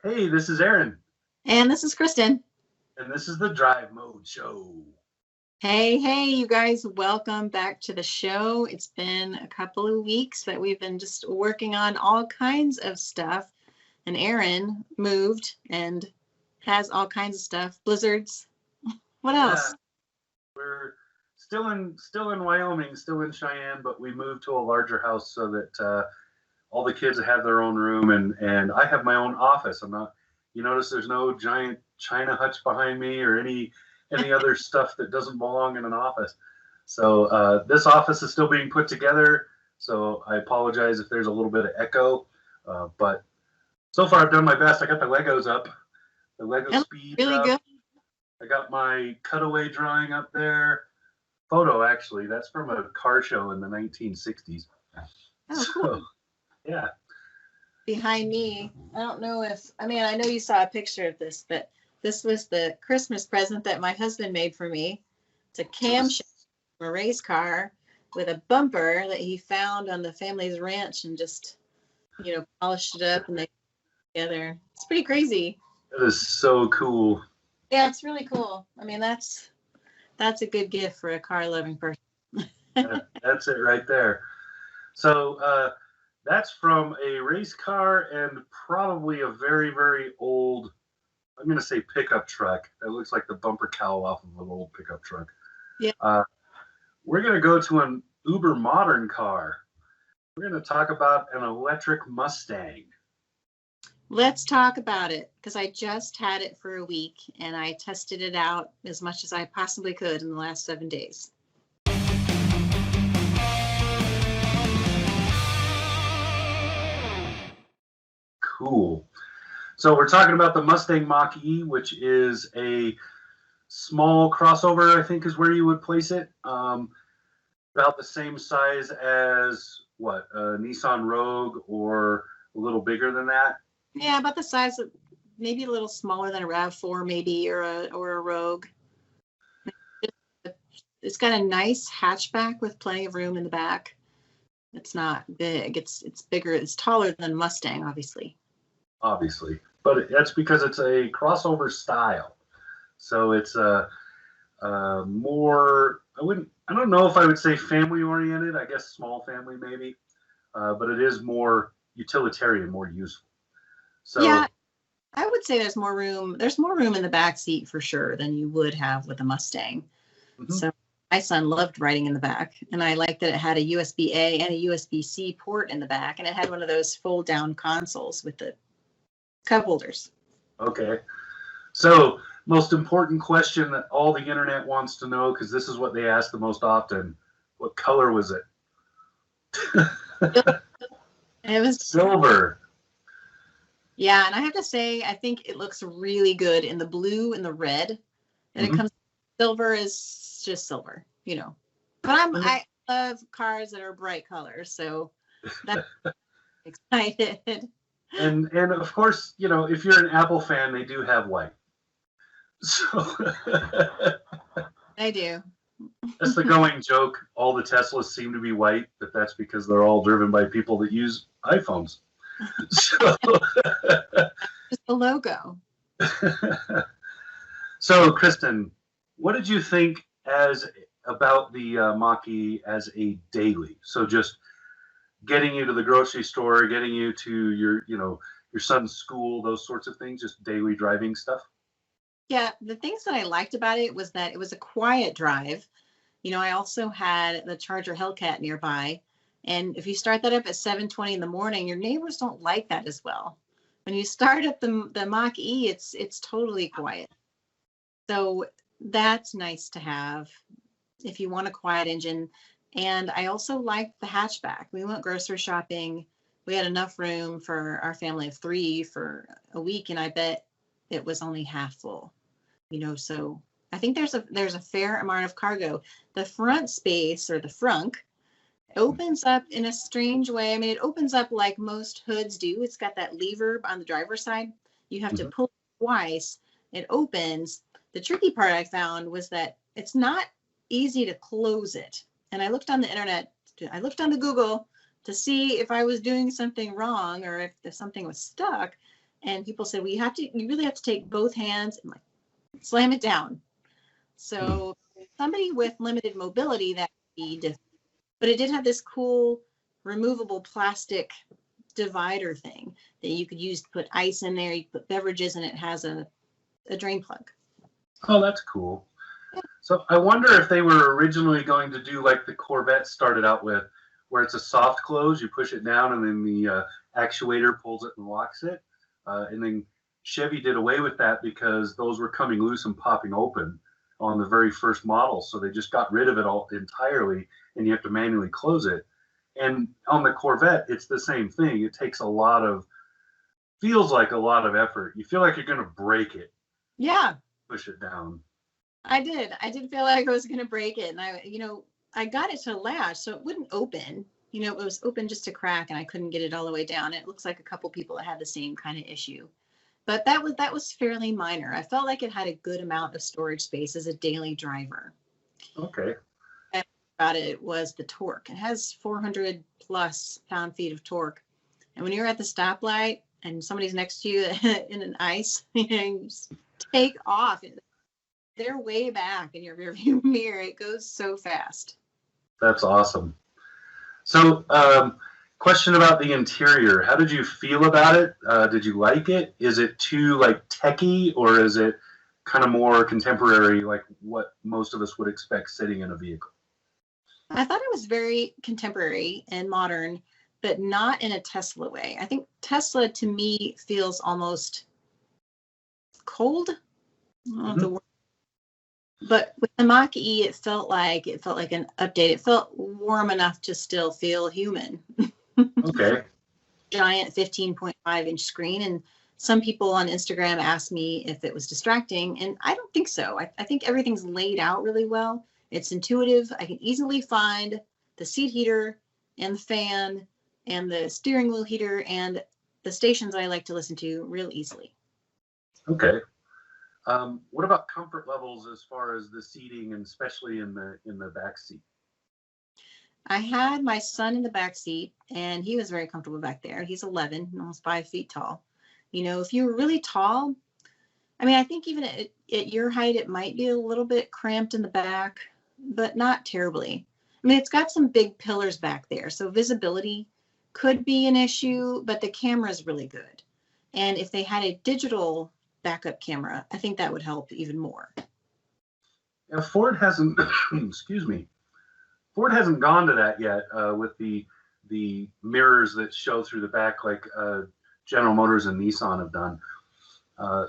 Hey, this is Aaron, And this is Kristin. and this is the Drive Mode Show. Hey, you guys, welcome back to the show. It's been a couple of weeks that we've been just working on all kinds of stuff. And Aaron moved and has all kinds of stuff. Blizzards. What Yeah, else? we're still in Wyoming, still in Cheyenne, but we moved to a larger house so that all the kids have their own room, and I have my own office. I'm not. You notice there's no giant china hutch behind me or any other stuff that doesn't belong in an office. So this office is still being put together. So I apologize if there's a little bit of echo, but so far I've done my best. I got the Legos up, the Lego It looks speeds really up. good. I got my cutaway drawing up there. Photo, actually, that's from a car show in the 1960s. Oh, cool. So, yeah. Behind me, I don't know if, I know you saw a picture of this, but this was the Christmas present that my husband made for me. It's a camshaft from a race car with a bumper that he found on the family's ranch and just, polished it up and they put it together. It's pretty crazy. It is so cool. Yeah, it's really cool. That's a good gift for a car loving person. That's it right there. So that's from a race car and probably a very, very old, I'm going to say pickup truck. That looks like the bumper cowl off of an old pickup truck. Yeah. We're going to go to an uber modern car. We're going to talk about an electric Mustang. Let's talk about it because I just had it for a week and I tested it out as much as I possibly could in the last 7 days. Cool. So we're talking about the Mustang Mach-E, which is a small crossover, I think is where you would place it. About the same size as what, a Nissan Rogue, or a little bigger than that. Yeah, about the size of maybe a little smaller than a RAV4 maybe or a Rogue. It's got a nice hatchback with plenty of room in the back. It's not big. It's bigger. It's taller than Mustang, obviously. Obviously, but that's because it's a crossover style. So it's a more, I don't know if I would say family oriented. I guess small family maybe, but it is more utilitarian, more useful. So yeah, I would say there's more room. There's more room in the back seat for sure than you would have with a Mustang. mhm. So my son loved riding in the back, and I liked that it had a USB-A and a USB-C port in the back, and it had one of those fold-down consoles with the cup holders. Okay. So, most important question that all the internet wants to know, because this is what they ask the most often: what color was it? It was Silver. Yeah, and I have to say, I think it looks really good in the blue and the red. And it comes silver is just silver, But I love cars that are bright colors, so that's excited. And of course, if you're an Apple fan, they do have white. So I do. that's the going joke. All the Teslas seem to be white, but that's because they're all driven by people that use iPhones. So, Just the logo. so Kristin, what did you think about the Mach-E as a daily? So just getting you to the grocery store, getting you to your son's school, those sorts of things, just daily driving stuff. Yeah, the things that I liked about it was that it was a quiet drive. I also had the Charger Hellcat nearby. And if you start that up at 7:20 in the morning, your neighbors don't like that as well. When you start up the Mach-E, it's totally quiet. So that's nice to have if you want a quiet engine. And I also liked the hatchback. We went grocery shopping. We had enough room for our family of 3 for a week, and I bet it was only half full. So I think there's a fair amount of cargo. The front space, or the frunk, opens up in a strange way. It opens up like most hoods do. It's got that lever on the driver's side. You have to pull twice. It opens. The tricky part I found was that it's not easy to close it. And I looked on the internet, I looked on the Google to see if I was doing something wrong or if something was stuck. And people said, well, you really have to take both hands and like slam it down. So somebody with limited mobility, that would be different. But it did have this cool removable plastic divider thing that you could use to put ice in there. You put beverages, and it has a drain plug. Oh, that's cool. So I wonder if they were originally going to do like the Corvette started out with, where it's a soft close, you push it down, and then the actuator pulls it and locks it. And then Chevy did away with that because those were coming loose and popping open on the very first model. So they just got rid of it all entirely, and you have to manually close it. And on the Corvette, it's the same thing. It takes feels like a lot of effort. You feel like you're going to break it. Yeah. Push it down. I did feel like I was going to break it. And I got it to latch, so it wouldn't open. It was open just a crack, and I couldn't get it all the way down. It looks like a couple people had the same kind of issue. But that was fairly minor. I felt like it had a good amount of storage space as a daily driver. Okay. And about it was the torque. It has 400 plus pound-feet of torque. And when you're at the stoplight and somebody's next to you in an ice, you just take off. They're way back in your rearview mirror. It goes so fast. That's awesome. So, question about the interior. How did you feel about it? Did you like it? Is it too like techie, or is it kind of more contemporary, like what most of us would expect sitting in a vehicle? I thought it was very contemporary and modern, but not in a Tesla way. I think Tesla to me feels almost cold. I don't know the word. But with the Mach-E, it felt like an update. It felt warm enough to still feel human. Okay. Giant 15.5-inch screen. And some people on Instagram asked me if it was distracting, and I don't think so. I think everything's laid out really well. It's intuitive. I can easily find the seat heater and the fan and the steering wheel heater and the stations I like to listen to real easily. Okay. What about comfort levels as far as the seating, and especially in the back seat? I had my son in the back seat, and he was very comfortable back there. He's 11, almost 5 feet tall. If you were really tall, I think even at your height, it might be a little bit cramped in the back, but not terribly. It's got some big pillars back there, so visibility could be an issue, but the camera is really good. And if they had a digital backup camera, I think that would help even more. Yeah, Ford hasn't excuse me. Ford hasn't gone to that yet with the mirrors that show through the back, like General Motors and Nissan have done.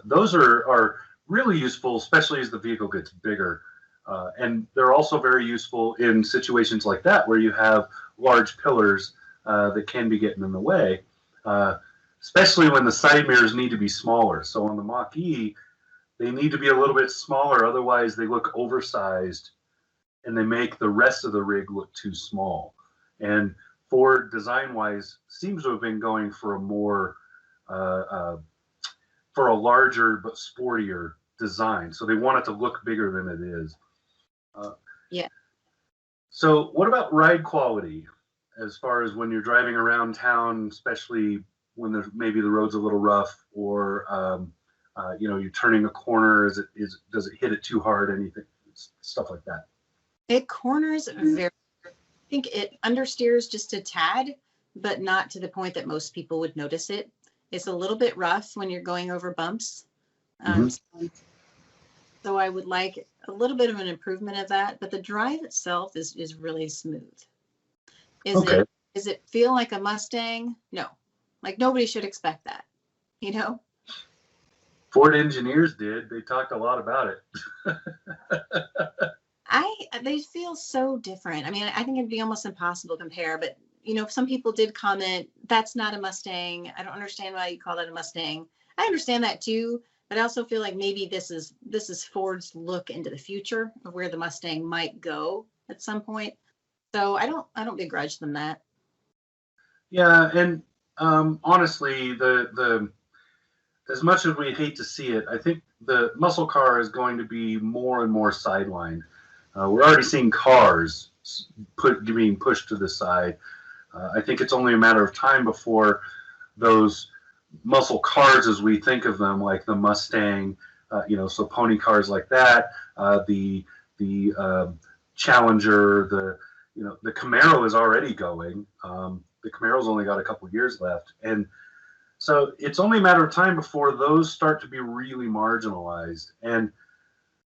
Those are really useful, especially as the vehicle gets bigger. And they're also very useful in situations like that where you have large pillars that can be getting in the way. Especially when the side mirrors need to be smaller. So on the Mach-E, they need to be a little bit smaller, otherwise they look oversized and they make the rest of the rig look too small. And Ford, design-wise, seems to have been going for a more, for a larger but sportier design. So they want it to look bigger than it is. Yeah. So what about ride quality as far as when you're driving around town, especially when there's maybe the road's a little rough, or you're turning a corner? Does it hit it too hard? Anything, stuff like that. It corners very. I think it understeers just a tad, but not to the point that most people would notice it. It's a little bit rough when you're going over bumps. So I would like a little bit of an improvement of that, but the drive itself is really smooth. Does it feel like a Mustang? No. Like, nobody should expect that, Ford engineers did. They talked a lot about it. They feel so different. I think it'd be almost impossible to compare, but some people did comment, that's not a Mustang. I don't understand why you call that a Mustang. I understand that too, but I also feel like maybe this is Ford's look into the future of where the Mustang might go at some point. So I don't begrudge them that. Yeah, and honestly, the as much as we hate to see it, I think the muscle car is going to be more and more sidelined. We're already seeing cars being pushed to the side. I think it's only a matter of time before those muscle cars as we think of them, like the Mustang, so pony cars like that, the Challenger, the Camaro is already going. The Camaro's only got a couple years left, and so it's only a matter of time before those start to be really marginalized. And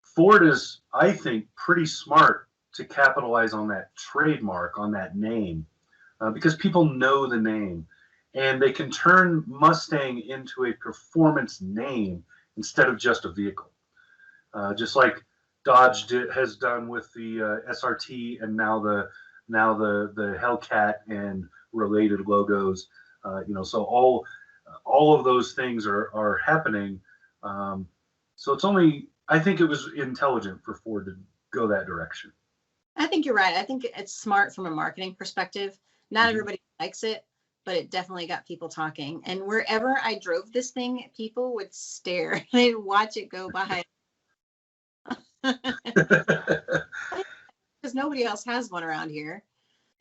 Ford is, I think, pretty smart to capitalize on that trademark, on that name, because people know the name, and they can turn Mustang into a performance name instead of just a vehicle. Just like Dodge has done with the SRT, and now the Hellcat and related logos. So all of those things are happening. So it's only, I think it was intelligent for Ford to go that direction. I think you're right. I think it's smart from a marketing perspective. Not everybody likes it, but it definitely got people talking. And wherever I drove this thing, people would stare. They'd watch it go by. Because nobody else has one around here.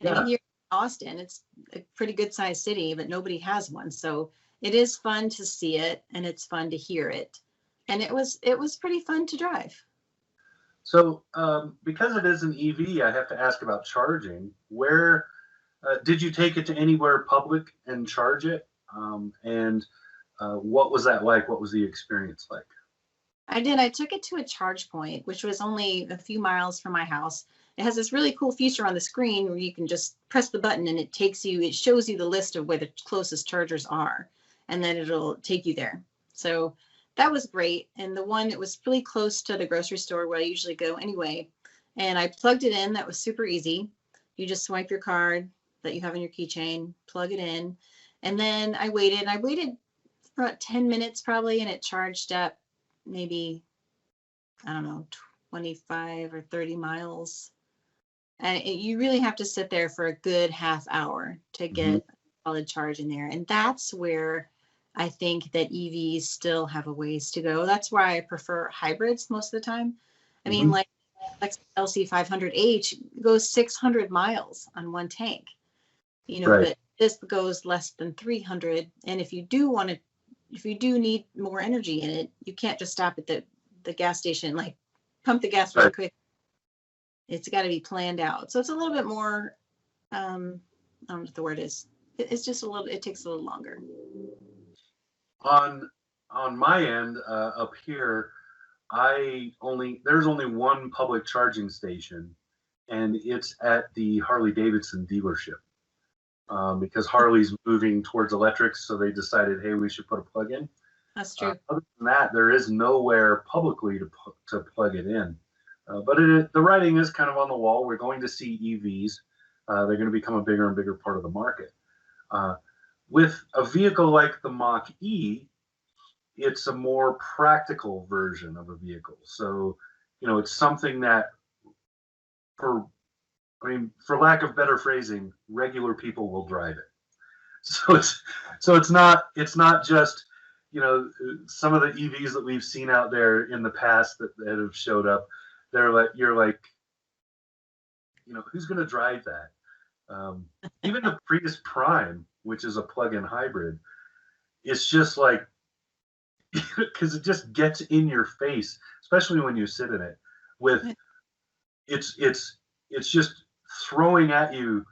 And I mean, here in Austin, it's a pretty good sized city, but nobody has one. So it is fun to see it, and it's fun to hear it. And it was pretty fun to drive. So because it is an EV, I have to ask about charging. Where did you take it to anywhere public and charge it? And what was that like? What was the experience like? I did. I took it to a charge point, which was only a few miles from my house. It has this really cool feature on the screen where you can just press the button and it shows you the list of where the closest chargers are, and then it'll take you there. So that was great. And the one, it was really close to the grocery store where I usually go anyway. And I plugged it in. That was super easy. You just swipe your card that you have in your keychain, plug it in. And then I waited for about 10 minutes probably, and it charged up maybe, I don't know, 25 or 30 miles. And you really have to sit there for a good half hour to get a solid charge in there. And that's where I think that EVs still have a ways to go. That's why I prefer hybrids most of the time. I mean, like LC500H goes 600 miles on one tank, but this goes less than 300. And if you do need more energy in it, you can't just stop at the gas station, like pump the gas really quick. It's got to be planned out. So it's a little bit more, I don't know what the word is. It's just it takes a little longer. On my end, up here, there's only one public charging station, and it's at the Harley Davidson dealership. Because Harley's moving towards electrics, so they decided, hey, we should put a plug in. That's true. Other than that, there is nowhere publicly to plug it in. But the writing is kind of on the wall. We're going to see EVs. They're going to become a bigger and bigger part of the market. With a vehicle like the Mach-E, it's a more practical version of a vehicle. So, it's something that, for lack of better phrasing, regular people will drive it. So it's not just, some of the EVs that we've seen out there in the past that have showed up. You're like, who's going to drive that? Even the Prius Prime, which is a plug-in hybrid, it's just like, because it just gets in your face, especially when you sit in it. It's just throwing at you,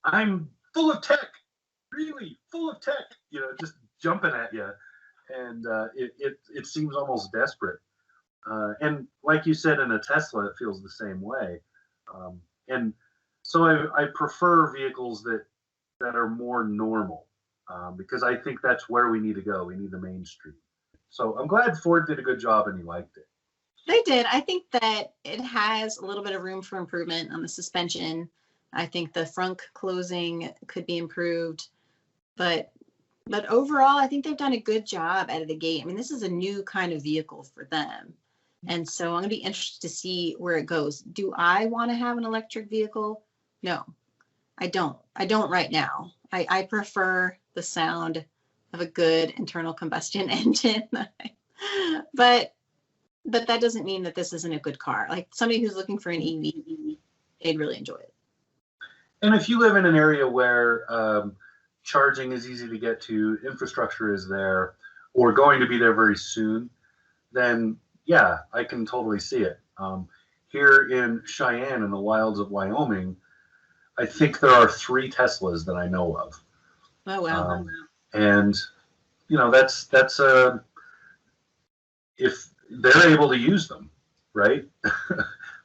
I'm full of tech, really full of tech, just jumping at you, and it seems almost desperate. And like you said, in a Tesla, it feels the same way. And so I prefer vehicles that are more normal, because I think that's where we need to go. We need the mainstream. So I'm glad Ford did a good job and he liked it. They did. I think that it has a little bit of room for improvement on the suspension. I think the frunk closing could be improved, but overall, I think they've done a good job out of the gate. I mean, this is a new kind of vehicle for them. And so I'm going to be interested to see where it goes. Do I want to have an electric vehicle? No, I don't. I don't right now. I prefer the sound of a good internal combustion engine. But that doesn't mean that this isn't a good car. Like somebody who's looking for an EV, they'd really enjoy it. And if you live in an area where charging is easy to get to, infrastructure is there, or going to be there very soon, then yeah, I can totally see it. Here in Cheyenne, in the wilds of Wyoming, I think there are 3 Teslas that I know of. Oh wow. And that's if they're able to use them, right?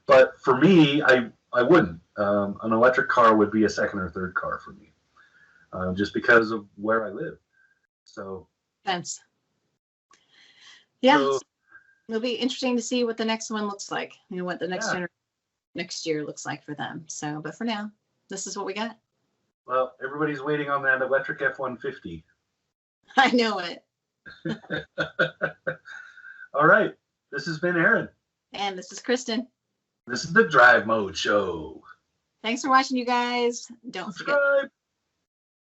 But for me, I wouldn't. An electric car would be a second or third car for me, just because of where I live. So. Thanks. Yeah. So, it'll be interesting to see what the next one looks like. What the next year looks like for them. So, but for now, this is what we got. Well, everybody's waiting on that electric F-150. I know it. All right. This has been Aaron. And this is Kristin. This is the Drive Mode Show. Thanks for watching, you guys. Don't forget. Subscribe.